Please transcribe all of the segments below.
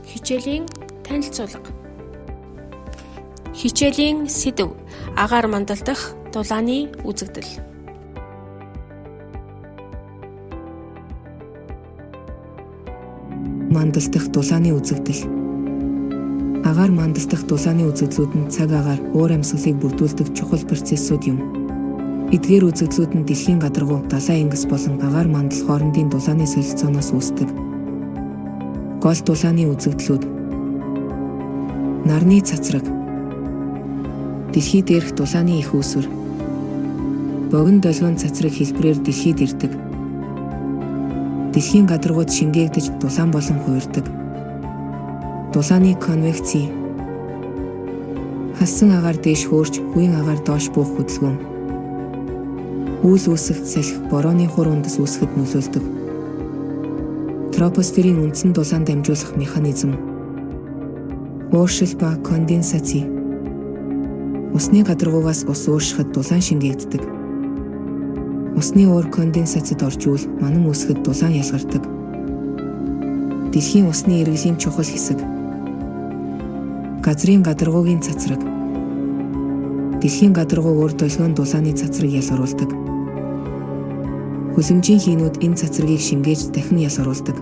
Хичээлийн танилцуулга. Хичээлийн сэдэв: агаар мандалдах дулааны үзэгдэл. Мандалдах дулааны үзэгдэл. Агаар мандалдах дулааны үзэгдлүүд нь цаг агаар уур амьсгалыг бүрдүүлдэг чухал процессууд юм. Эдгээр үзэгдлүүд нь дэлхийн гадаргуу далайн ангис болон агаар мандал хоорондын дулааны солилцооноос үүсдэг. Гол дулааны үзэгдлүүд: нарны цацраг, дэлхий дээрх дулааны их үүсвэр, богино долгион цацраг хэлбэрээр дэлхийд ирдэг, дэлхийн гадаргууд шингээгдэж дулаан болон хувирдаг, дулааны конвекци, хассан агаар дээш хөөрч үеийн агаар доош буух хөдөлгөөн, үүс үүсэлт салхи борооны хур унтас үүсгэхэд нөлөөлдөг, тропосферийн үндсэн дулаан дамжуулах механизм, ууршил ба конденсаци, усны гадаргуугаас ус ууршихад дулаан шингээгддэг, усны уур конденсацид орж ивэл манан үүсгэхэд дулаан ялгардаг, дэлхийн усны эргэлийн чухал хэсэг, газрын гадаргуугийн цацраг, дэлхийн гадаргуу уур долгион дулааны цацраг ялгаруулдаг, хүлэмжийн хийнүүд энэ цацрагийг шингээж дахин ялгаруулдаг,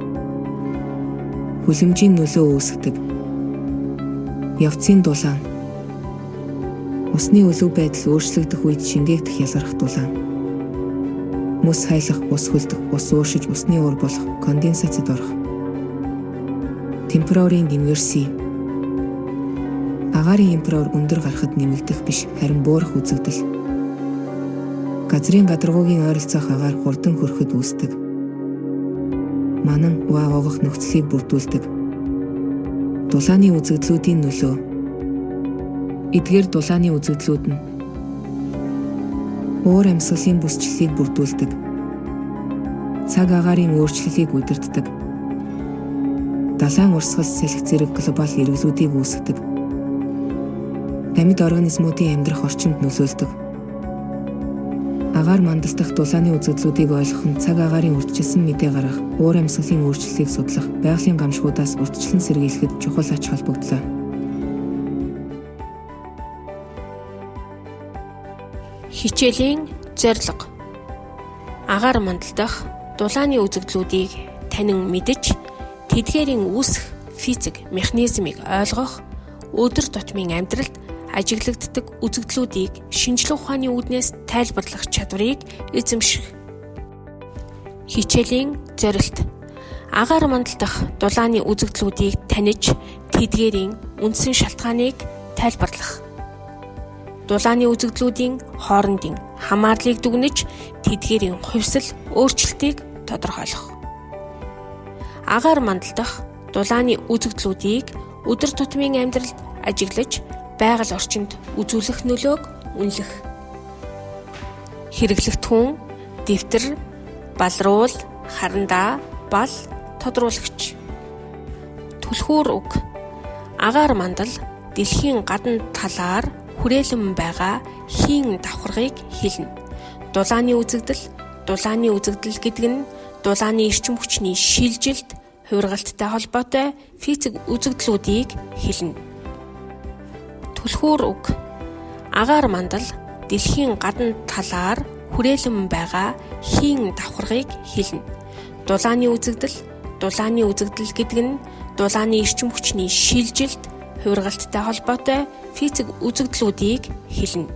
хүлэмжийн нөлөө үүсгэдэг, явцын дулаан, усны өлөв байдал өөрчлөгдөх үед шингээгдэх ялгарх дулаан, мөс хайлах, ус хөлдөх, ус ууршиж усны уур болох конденсацид орох, температурын инверси. Агаарын температур өндөр гарахад нэмэгдэх биш, харин буурах үзэгдэл. Газрын гадаргуугийн ойролцоох агаар хурдан хөрөхөд үүсдэг. Манан угох нөхцөлийг бүрдүүлдэг. Дулааны үзэгдлүүдийн нөлөө. Эдгээр дулааны үзэгдлүүд нь уур амьсгалын бүсчлэлийг бүрдүүлдэг, цаг агаарын өөрчлөлийг удирддаг, далайн урсгал салхи зэрэг глобал эргэлүүдийг үүсгэдэг, амьд организмуудын амьдрах орчинд нөлөөлдөг. Агаар мандалдах дулааны үзэгдлүүдийг ойлгох нь цаг агаарын урьдчилсан мэдээ гаргах, уур амьсгалын өөрчлөлийг судлах, байгалийн гамшгуудаас урьдчилан сэргийлэхэд чухал ач холбогдлоо. Хичээлийн зорилго: агаар мандалдах дулааны үзэгдлүүдийг танин мэдж, тэдгээрийн үүсэх физик механизмыг ойлгох, өдөр тутмын амьдралд ажиглагддаг үзэгдлүүдийг шинжлэх ухааны үүднээс тайлбарлах чадварыг эзэмших. Хичээлийн зорилт: агаар мандалдах дулааны үзэгдлүүдийг таниж, тэдгээрийн үндсэн шалтгааныг тайлбарлах. Дулааны үзэгдлүүдийн хоорондын хамаарлыг дүгнэж, тэдгээрийн хувьсал өөрчлөлтийг тодорхойлох. Агаар мандалдах дулааны үзэгдлүүдийг өдөр тутмын амьдралд ажиглаж, байгаль орчинд үзүүлэх нөлөөг үнэлэх. Хэрэглэгт хүн, дэвтэр, балруул, харандаа, бал, тодруулагч. Түлхүүр үг: агаар мандал дэлхийн гадна талаар хүрээлэн байгаа хийн давхаргыг хэлнэ. Дулааны үзэгдэл гэдэг нь дулааны эрчим хүчний шилжилт, хувиргалттай холбоотой физик үзэгдлүүдийг хэлнэ. Түлхүүр үг: агаар мандал дэлхийн гадна талаар хүрээлэн байгаа хийн давхаргыг хэлнэ. Дулааны үзэгдэл гэдэг нь дулааны эрчим хүчний шилжилт, хувиргалттай холбоотой физик үзэгдлүүдийг хэлнэ.